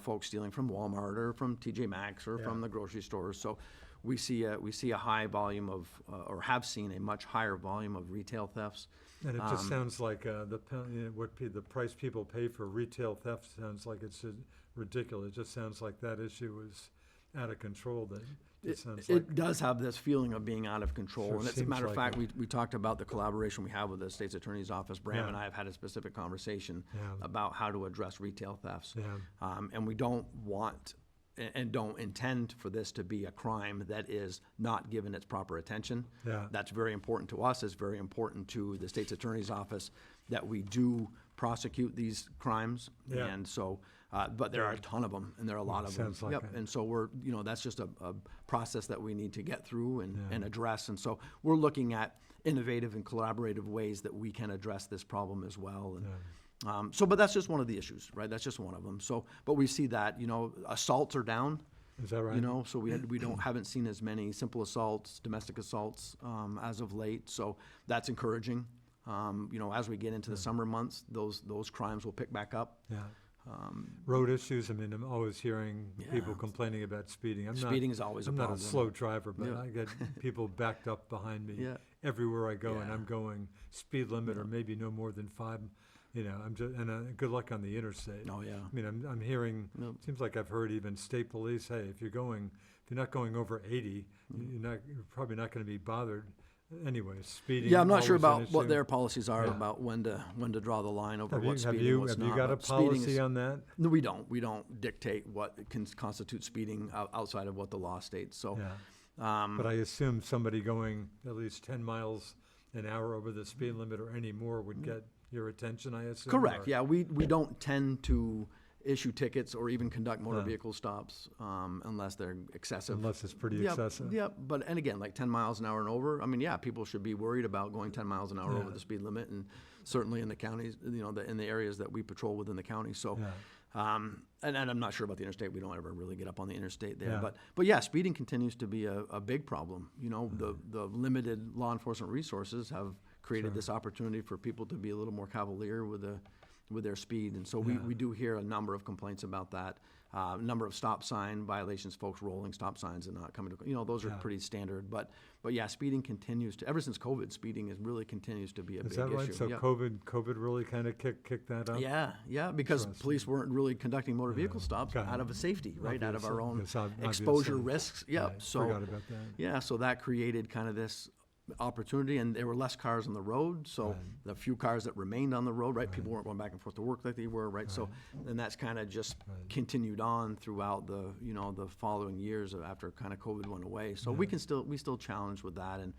Folks stealing from Walmart or from TJ Maxx or from the grocery stores. So we see a high volume of, or have seen a much higher volume of retail thefts. And it just sounds like the price people pay for retail theft sounds like it's ridiculous. It just sounds like that issue is out of control. It does have this feeling of being out of control. And as a matter of fact, we talked about the collaboration we have with the State's Attorney's Office. Bram and I have had a specific conversation about how to address retail thefts. And we don't want and don't intend for this to be a crime that is not given its proper attention. That's very important to us. It's very important to the State's Attorney's Office that we do prosecute these crimes. Yeah. And so, but there are a ton of them, and there are a lot of them. Sounds like Yep. it. And so we're, that's just a process that we need to get through and address. And so we're looking at innovative and collaborative ways that we can address this problem as well. And, but that's just one of the issues, right? That's just one of them. So, but we see that, assaults are down. Is that right? So we haven't seen as many simple assaults, domestic assaults as of late. So that's encouraging. As we get into the summer months, those crimes will pick back up. Yeah. Road issues. I mean, I'm always hearing people complaining about speeding. Speeding is always a problem. I'm not a slow driver, but Yeah. I get people backed up behind me Yeah. everywhere I go, and Yeah. I'm going speed limit or maybe no more than 5. I'm just, and good luck on the interstate. Oh, yeah. I mean, I'm hearing. Yep. Seems like I've heard even state police. Hey, if you're not going over 80, you're probably not going to be bothered. Anyway, speeding. Yeah, I'm not sure always an about what issue. their policies are Yeah. about when to draw the line over Have what's you, have speeding you, and what's have not. you got a but speeding policy is- on that? No, we don't. We don't dictate what can constitute speeding outside of what the law states. So, Yeah. But I assume somebody going at least 10 miles an hour over the speed limit or any more would get your attention, I assume? correct. or- Yeah, we don't tend to issue tickets or even conduct motor No. vehicle stops unless they're excessive. Unless it's pretty Yep, excessive. Yep, but, and again, like 10 miles an hour and over, I mean, yeah, people should be worried about going 10 miles an hour Yeah. over the speed limit, and certainly in the counties, in the areas that we patrol within the county. So, Yeah. and I'm not sure about the interstate. We don't ever really get up on the interstate there. Yeah. But yeah, speeding continues to be a big problem. The limited law enforcement resources have created Sure. this opportunity for people to be a little more cavalier with their speed. And so Yeah. we do hear a number of complaints about that. Number of stop sign violations, folks rolling stop signs and not coming to, those are Yeah. pretty standard. But yeah, speeding continues to, ever since COVID, speeding really continues to be a Is big that right? issue. So Yep. COVID really kind of kicked that up? Yeah, because Interesting. police weren't really conducting motor vehicle stops Got it. out of a safety, right? Out of our own Obviously. Yes, exposure obviously. risks. Yeah, Right. so Forgot about that. yeah, so that created kind of this opportunity, and there were less cars on the road, so Right. the few cars that remained on the road, right? People weren't going back and forth to work like they were, right? So, and that's kind of just Right. continued on throughout the following years after kind of COVID went away. So we still challenge with that, and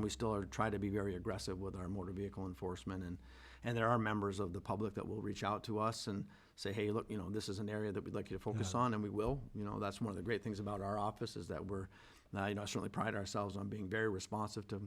we still try to be very aggressive with our motor vehicle enforcement, and there are members of the public that will reach out to us and say, hey, look, this is an area that we'd like you to focus Yeah. on, and we will. That's one of the great things about our office is that we're certainly pride ourselves on being very responsive to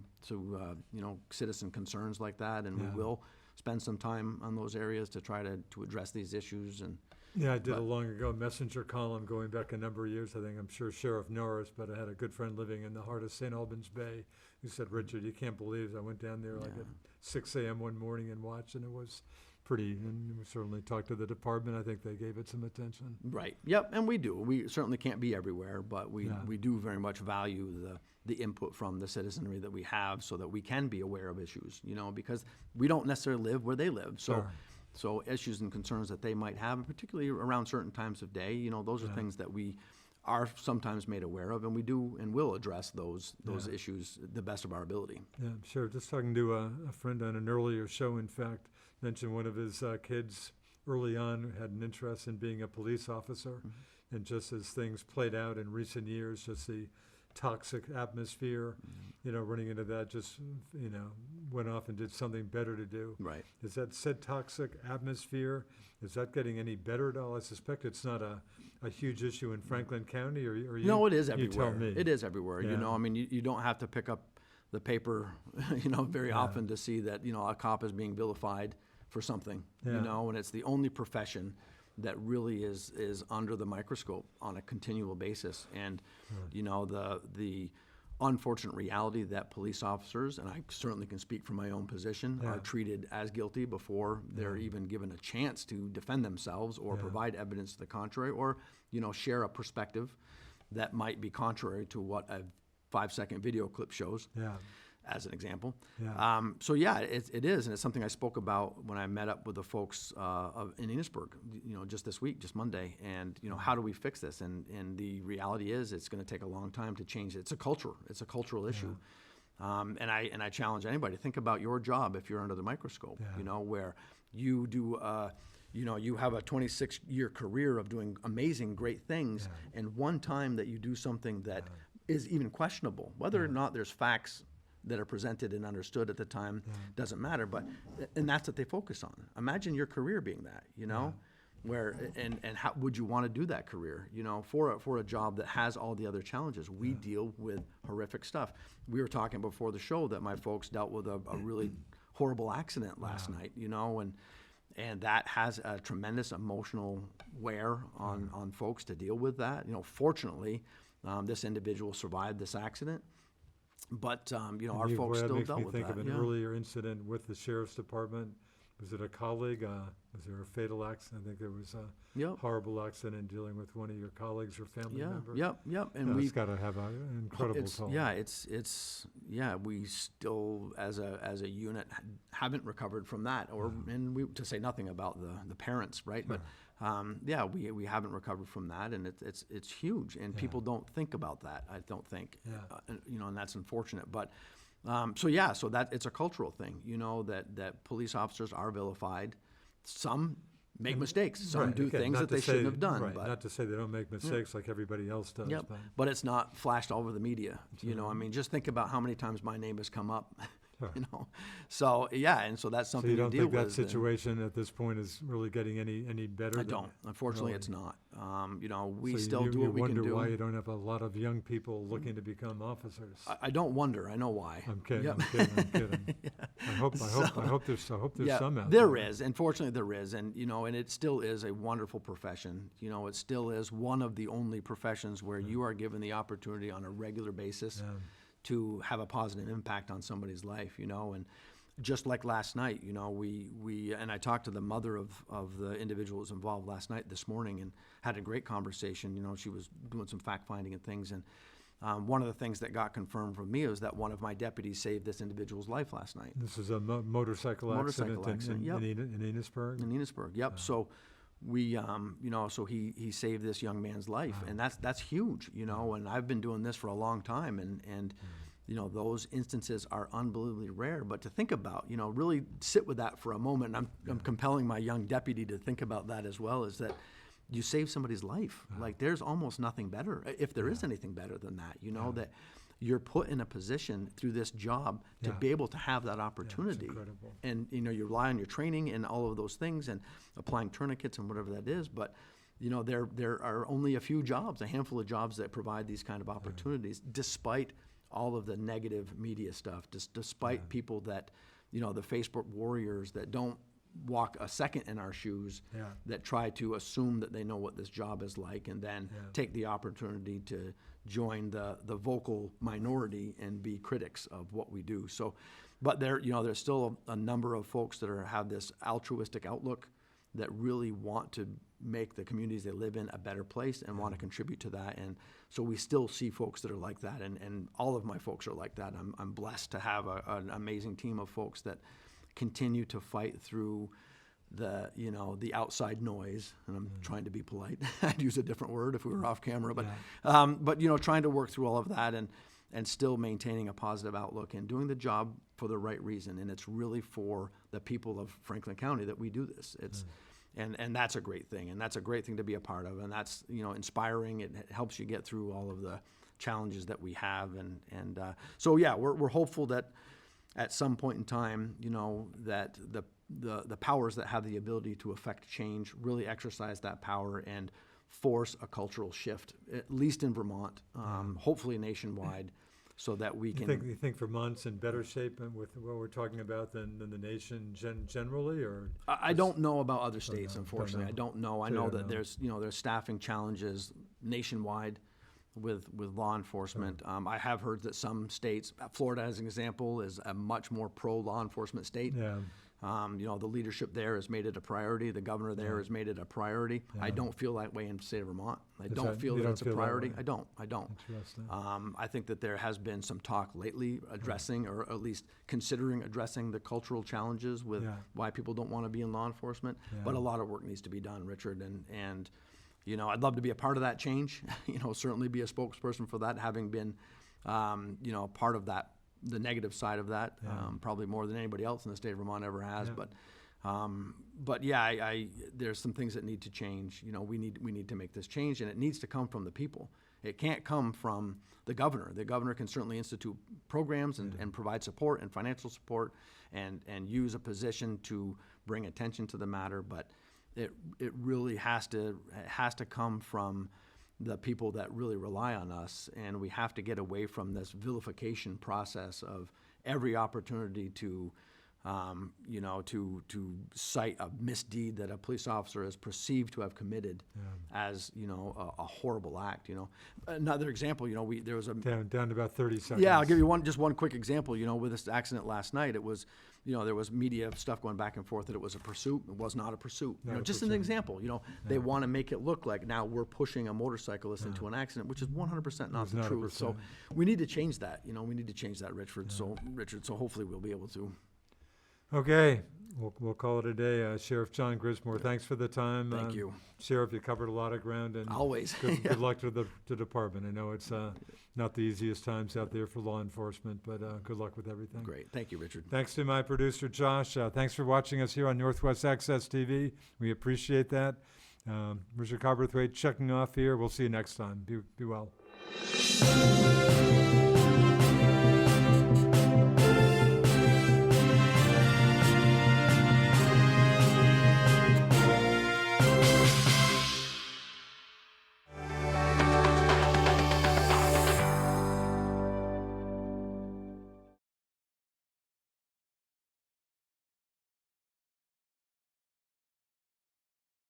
citizen concerns like that, and Yeah. we will spend some time on those areas to try to address these issues. And Yeah, I did But- a long ago messenger column going back a number of years. I'm sure Sheriff Norris, but I had a good friend living in the heart of St. Albans Bay who said, Richard, you can't believe it. I went down there like Yeah. at 6 a.m. one morning and watched, and it was pretty, and we certainly talked to the department. I think they gave it some attention. right, yep, and we do. We certainly can't be everywhere, but we Yeah. do very much value the input from the citizenry that we have, so that we can be aware of issues. Because we don't necessarily live where they live, so. Sure. So issues and concerns that they might have, and particularly around certain times of day, those are Yeah. things that we are sometimes made aware of, and we do and will address those Yeah. issues the best of our ability. Yeah, sure. Just talking to a friend on an earlier show, in fact, mentioned one of his kids early on had an interest in being a police officer. And just as things played out in recent years, just the toxic atmosphere, running into that, just, went off and did something better to do. Right. Is that said toxic atmosphere, is that getting any better at all? I suspect it's not a huge issue in Franklin County, or you? No, it is You everywhere. tell me. It is everywhere. Yeah. I mean, you don't have to pick up the paper, very often to see that, a cop is being vilified for something, Yeah. and it's the only profession that really is under the microscope on a continual basis. And, the unfortunate reality that police officers, and I certainly can speak from my own position, Yeah. are treated as guilty before they're even given a chance to defend themselves or Yeah. provide evidence to the contrary, or, share a perspective that might be contrary to what a 5-second video clip shows, Yeah, as an example. Yeah. So yeah, it is, and it's something I spoke about when I met up with the folks in Enosburg, just this week, just Monday, and how do we fix this? And the reality is, it's going to take a long time to change it. It's a cultural issue. And I challenge anybody to think about your job if you're under the microscope. Yeah. Where you do. You have a 26-year career of doing amazing, great things, and one time that you do something that is even questionable, whether or not there's facts that are presented and understood at the time doesn't matter. But and that's what they focus on. Imagine your career being that, where and how would you want to do that career, for a job that has all the other challenges. We deal with horrific stuff. We were talking before the show that my folks dealt with a really horrible accident last night, and that has a tremendous emotional wear on folks to deal with that. Fortunately, this individual survived this accident, but our folks still dealt with that. That makes me think of an earlier incident with the sheriff's department. Was it a colleague? Was there a fatal accident? I think there was a horrible accident dealing with one of your colleagues or family member. Yep. And it's got to have an incredible toll. We still as a unit haven't recovered from that, and we to say nothing about the parents, right? Sure. But we haven't recovered from that, and it's huge, and people don't think about that. I don't think, and that's unfortunate, but. So that it's a cultural thing, that police officers are vilified. Some make mistakes. Some do things that they shouldn't have done. Right. But Not to say they don't make mistakes like everybody else does. Yep. But it's not flashed all over the media. Just think about how many times my name has come up. Sure. So and so that's something So you don't to deal think that with. situation at this point is really getting any better? I don't. Unfortunately, it's not. We So still you, do what we can do. You wonder why you don't have a lot of young people looking to become officers. I don't wonder. I know why. I'm kidding. Yep. I'm kidding. I hope there's some out there. There is. Unfortunately, there is, and and it still is a wonderful profession. It still is one of the only professions where you are given the opportunity on a regular basis to have a positive impact on somebody's life. And just like last night, we and I talked to the mother of the individual who was involved last night this morning and had a great conversation. She was doing some fact finding and things, and one of the things that got confirmed from me was that one of my deputies saved this individual's life last night. This is a motorcycle accident in Enosburg? In Enosburg, yep. So we, so he saved this young man's life, and that's huge, and I've been doing this for a long time, and those instances are unbelievably rare. But to think about, really sit with that for a moment, and I'm compelling my young deputy to think about that as well, is that you save somebody's life. Like there's almost nothing better, if there is anything better than that, that you're put in a position through this job to be able to have that opportunity. And you rely on your training and all of those things and applying tourniquets and whatever that is, but there are only a handful of jobs that provide these kind of opportunities, despite all of the negative media stuff, despite people that, the Facebook warriors that don't walk a second in our shoes, that try to assume that they know what this job is like, and then take the opportunity to join the vocal minority and be critics of what we do. So, but there's still a number of folks that have this altruistic outlook that really want to make the communities they live in a better place and want to contribute to that. And so we still see folks that are like that, and all of my folks are like that. I'm blessed to have an amazing team of folks that continue to fight through the outside noise, and I'm trying to be polite. I'd use a different word if we were off camera, but trying to work through all of that and still maintaining a positive outlook and doing the job for the right reason. And it's really for the people of Franklin County that we do this. And that's a great thing, and that's a great thing to be a part of, and that's inspiring. It helps you get through all of the challenges that we have, and so we're hopeful that at some point in time, that the powers that have the ability to affect change really exercise that power and force a cultural shift, at least in Vermont, hopefully nationwide, so that we can. You think Vermont's in better shape with what we're talking about than the nation generally, or? I don't know about other states, unfortunately. I don't know. I know that there's staffing challenges nationwide with law enforcement. I have heard that some states, Florida as an example, is a much more pro-law enforcement state. The leadership there has made it a priority. The governor there has made it a priority. I don't feel that way in the state of Vermont. I don't feel that it's a priority. I don't. I think that there has been some talk lately addressing, or at least considering addressing, the cultural challenges with why people don't want to be in law enforcement. But a lot of work needs to be done, Richard, and I'd love to be a part of that change. Certainly be a spokesperson for that, having been, part of that, the negative side of that, probably more than anybody else in the state of Vermont ever has. But there's some things that need to change. We need to make this change, and it needs to come from the people. It can't come from the governor. The governor can certainly institute programs and provide support and financial support and use a position to bring attention to the matter, but it really has to come from the people that really rely on us, and we have to get away from this vilification process of every opportunity to to cite a misdeed that a police officer is perceived to have committed as, a horrible act, Another example, there was a... Down to about 30 seconds. Yeah, I'll give you just one quick example, with this accident last night. It was, there was media stuff going back and forth that it was a pursuit. It was not a pursuit. Just an example, they want to make it look like now we're pushing a motorcyclist into an accident, which is 100% not the truth. So we need to change that, we need to change that, Richard. So hopefully we'll be able to. Okay, we'll call it a day. Sheriff John Grismore, thanks for the time. Thank you. Sheriff, you covered a lot of ground, and always. Good luck to the department. I know it's not the easiest times out there for law enforcement, but good luck with everything. Great. Thank you, Richard. Thanks to my producer, Josh. Thanks for watching us here on Northwest Access TV. We appreciate that. Richard Cowperthwait checking off here. We'll see you next time. Be well.